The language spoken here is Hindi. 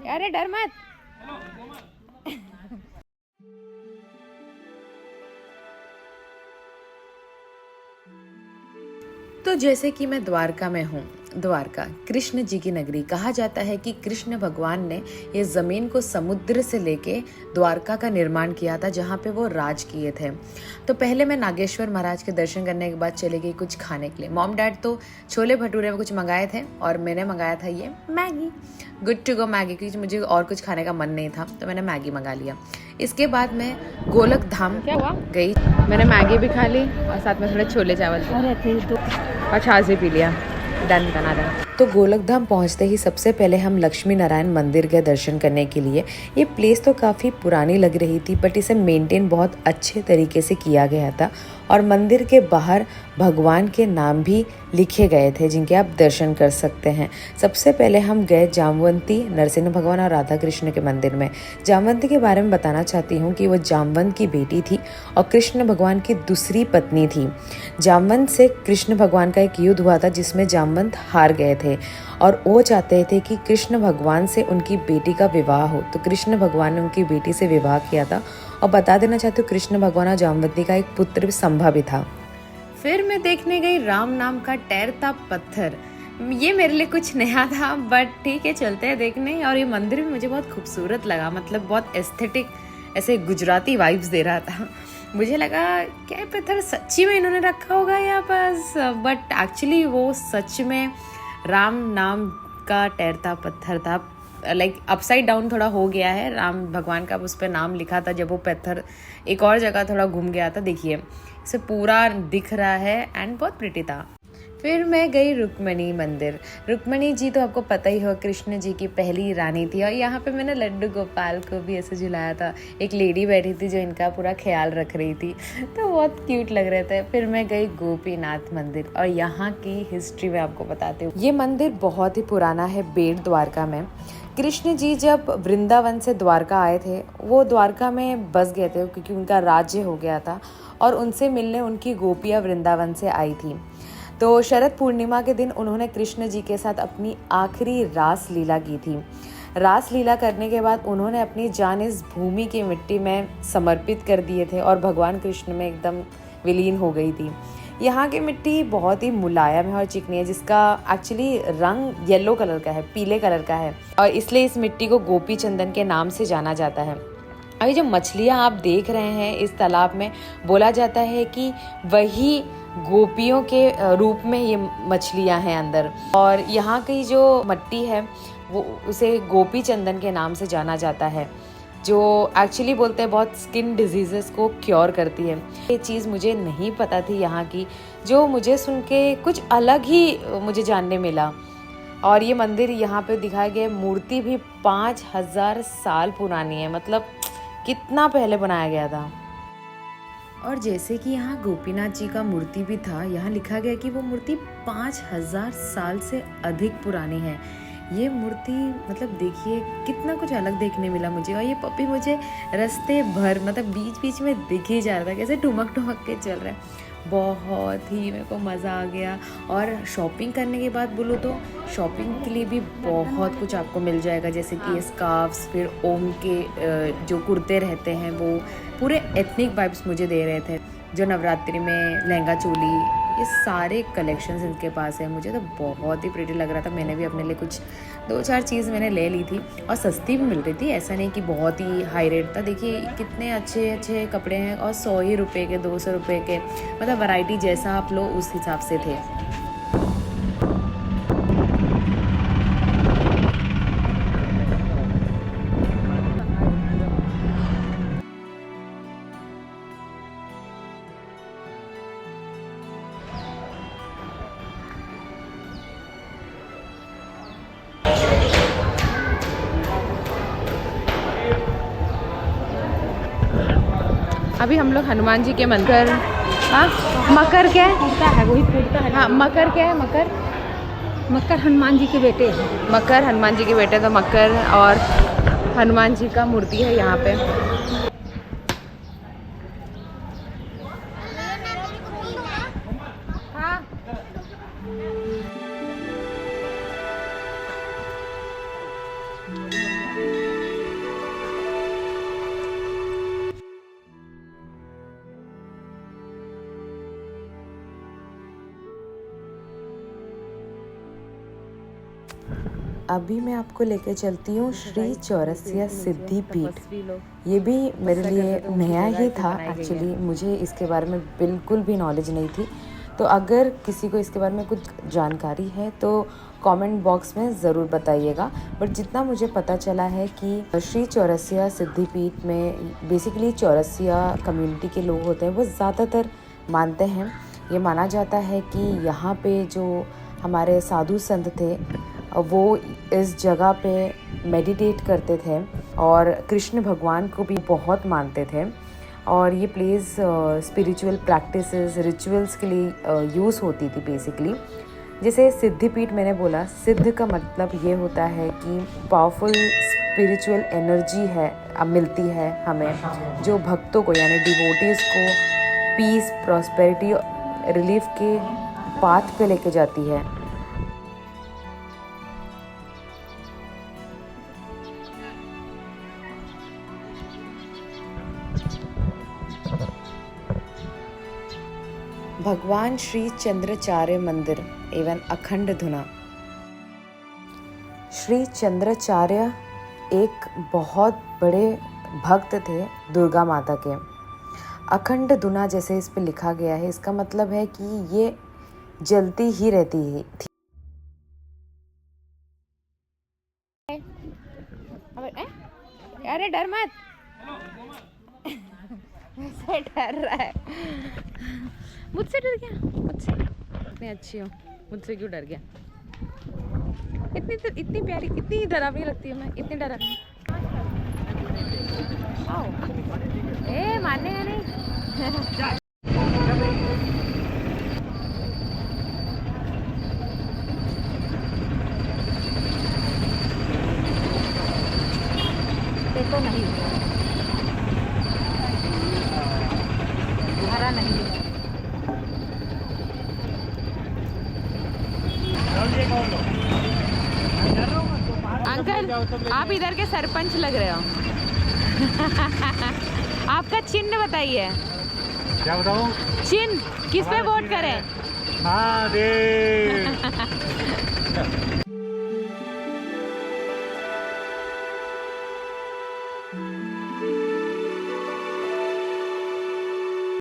अरे डर मत। तो जैसे कि मैं द्वारका में हूँ, द्वारका कृष्ण जी की नगरी। कहा जाता है कि कृष्ण भगवान ने ये ज़मीन को समुद्र से लेके द्वारका का निर्माण किया था, जहाँ पे वो राज किए थे। तो पहले मैं नागेश्वर महाराज के दर्शन करने के बाद चले गई कुछ खाने के लिए। मॉम डैड तो छोले भटूरे में कुछ मंगाए थे और मैंने मंगाया था ये Maggi. Good to go Maggi, क्योंकि मुझे और कुछ खाने का मन नहीं था तो मैंने मैगी मंगा लिया। इसके बाद मैं गोलक धाम क्या हुआ गई। मैंने मैगी भी खा ली और साथ में थोड़े छोले चावल और छाछ भी पी लिया। डन बना रहा। तो गोलक धाम पहुँचते ही सबसे पहले हम लक्ष्मी नारायण मंदिर के दर्शन करने के लिए। ये प्लेस तो काफ़ी पुरानी लग रही थी, बट इसे मेंटेन बहुत अच्छे तरीके से किया गया था और मंदिर के बाहर भगवान के नाम भी लिखे गए थे जिनके आप दर्शन कर सकते हैं। सबसे पहले हम गए जामवंती नरसिंह भगवान और राधा कृष्ण के मंदिर में। जामवंती के बारे में बताना चाहती हूँ कि वो जामवंत की बेटी थी और कृष्ण भगवान की दूसरी पत्नी थी। जामवंत से कृष्ण भगवान का एक युद्ध हुआ था जिसमें जामवंत हार गए थे और वो चाहते थे कि कृष्ण भगवान से उनकी बेटी का विवाह हो। तो कृष्ण भगवान ने उनकी बेटी से विवाह किया था। और बता देना चाहती हूँ, कृष्ण भगवान और जामवंती का एक पुत्र संभा भी था। फिर मैं देखने गई राम नाम का तैरता पत्थर। ये मेरे लिए कुछ नया था, बट ठीक है, चलते हैं देखने। और ये मंदिर भी मुझे बहुत खूबसूरत लगा, मतलब बहुत एस्थेटिक, ऐसे गुजराती वाइब्स दे रहा था। मुझे लगा क्या ये पत्थर सच्ची में इन्होंने रखा होगा यहाँ पास, बट एक्चुअली वो सच में राम नाम का तैरता पत्थर था। लाइक अपसाइड डाउन थोड़ा हो गया है, राम भगवान का उस पर नाम लिखा था जब वो पत्थर एक और जगह थोड़ा घूम गया था। देखिए इसे पूरा दिख रहा है एंड बहुत प्रिटी था। फिर मैं गई रुक्मणी मंदिर। रुक्मणी जी तो आपको पता ही हो, कृष्ण जी की पहली रानी थी और यहाँ पे मैंने लड्डू गोपाल को भी ऐसे झुलाया था। एक लेडी बैठी थी जो इनका पूरा ख्याल रख रही थी, तो बहुत क्यूट लग रहे थे। फिर मैं गई गोपीनाथ मंदिर और यहाँ की हिस्ट्री मैं आपको बताती हूँ। ये मंदिर बहुत ही पुराना है बेट द्वारका में। कृष्ण जी जब वृंदावन से द्वारका आए थे, वो द्वारका में बस गए थे क्योंकि उनका राज्य हो गया था और उनसे मिलने उनकी गोपियाँ वृंदावन से आई थी। तो शरद पूर्णिमा के दिन उन्होंने कृष्ण जी के साथ अपनी आखिरी रास लीला की थी। रास लीला करने के बाद उन्होंने अपनी जान इस भूमि की मिट्टी में समर्पित कर दिए थे और भगवान कृष्ण में एकदम विलीन हो गई थी। यहाँ की मिट्टी बहुत ही मुलायम है और चिकनी है, जिसका एक्चुअली रंग येलो कलर का है, पीले कलर का है, और इसलिए इस मिट्टी को गोपी चंदन के नाम से जाना जाता है। अभी जो मछलियाँ आप देख रहे हैं इस तालाब में, बोला जाता है कि वही गोपियों के रूप में ये मछलियाँ हैं अंदर। और यहाँ की जो मिट्टी है वो उसे गोपी चंदन के नाम से जाना जाता है, जो एक्चुअली बोलते हैं बहुत स्किन डिजीजेस को क्योर करती है। ये चीज़ मुझे नहीं पता थी यहाँ की, जो मुझे सुन के कुछ अलग ही मुझे जानने मिला। और ये मंदिर यहाँ पे दिखाए गए मूर्ति भी 5000 साल पुरानी है, मतलब कितना पहले बनाया गया था। और जैसे कि यहाँ गोपीनाथ जी का मूर्ति भी था, यहाँ लिखा गया कि वो मूर्ति 5000 साल से अधिक पुरानी है। ये मूर्ति मतलब देखिए कितना कुछ अलग देखने मिला मुझे। और ये पपी मुझे रास्ते भर मतलब बीच बीच में दिख ही जा रहा था, कैसे ठुमक ठुमक के चल रहा है। बहुत ही मेरे को मज़ा आ गया। और शॉपिंग करने के बाद बोलो तो शॉपिंग के लिए भी बहुत कुछ आपको मिल जाएगा, जैसे कि स्कार्फ्स, फिर ओम के जो कुर्ते रहते हैं वो पूरे एथनिक वाइब्स मुझे दे रहे थे। जो नवरात्रि में लहंगा चोली, ये सारे कलेक्शंस इनके पास है। मुझे तो बहुत ही प्रिटी लग रहा था। मैंने भी अपने लिए कुछ 2-4 चीज़ मैंने ले ली थी और सस्ती भी मिल रही थी, ऐसा नहीं कि बहुत ही हाई रेट था। देखिए कितने अच्छे अच्छे कपड़े हैं और 100 ही रुपये के, 200 रुपये के, मतलब वैरायटी जैसा आप लो उस हिसाब से थे। अभी हम लोग हनुमान जी के मंदिर, हाँ मकर क्या है, वही फूटता है। हाँ मकर क्या है, मकर मकर हनुमान जी के बेटे हैं। मकर हनुमान जी के बेटे, तो मकर और हनुमान जी का मूर्ति है यहाँ पे। अभी मैं आपको लेके चलती हूँ श्री चौरसिया सिद्धि पीठ। ये भी मेरे लिए नया ही था एक्चुअली, मुझे इसके बारे में बिल्कुल भी नॉलेज नहीं थी। तो अगर किसी को इसके बारे में कुछ जानकारी है तो कमेंट बॉक्स में ज़रूर बताइएगा। बट जितना मुझे पता चला है कि श्री चौरसिया सिद्धि पीठ में बेसिकली चौरसिया कम्युनिटी के लोग होते हैं, वो ज़्यादातर मानते हैं। ये माना जाता है कि यहाँ पे जो हमारे साधु संत थे वो इस जगह पे मेडिटेट करते थे और कृष्ण भगवान को भी बहुत मानते थे। और ये प्लेस स्पिरिचुअल प्रैक्टिसेस रिचुअल्स के लिए यूज़ होती थी बेसिकली। जैसे सिद्धिपीठ मैंने बोला, सिद्ध का मतलब ये होता है कि पावरफुल स्पिरिचुअल एनर्जी है मिलती है हमें, जो भक्तों को यानी डिवोटीज़ को पीस, प्रॉस्पेरिटी, रिलीफ के पाथ पे लेके जाती है। भगवान श्री चंद्राचार्य मंदिर एवं अखंड धुना। श्री चंद्राचार्य एक बहुत बड़े भक्त थे दुर्गा माता के। अखंड धुना जैसे इस पे लिखा गया है, इसका मतलब है कि ये जलती ही रहती थी। अरे डर मत, ऐसे डर रहा है। मुझसे डर गया? मुझसे इतनी अच्छी हो, मुझसे क्यों डर गया? इतनी प्यारी, इतनी डरावनी लगती है मैं, इतनी डरावनी। ए मानेगा नहीं। देखो नहीं, हरा नहीं। अंकल, आप इधर के सरपंच लग रहे हो। आपका चिन्ह बताइए। क्या बताऊं? चिन्ह किस पे वोट करें? महादेव।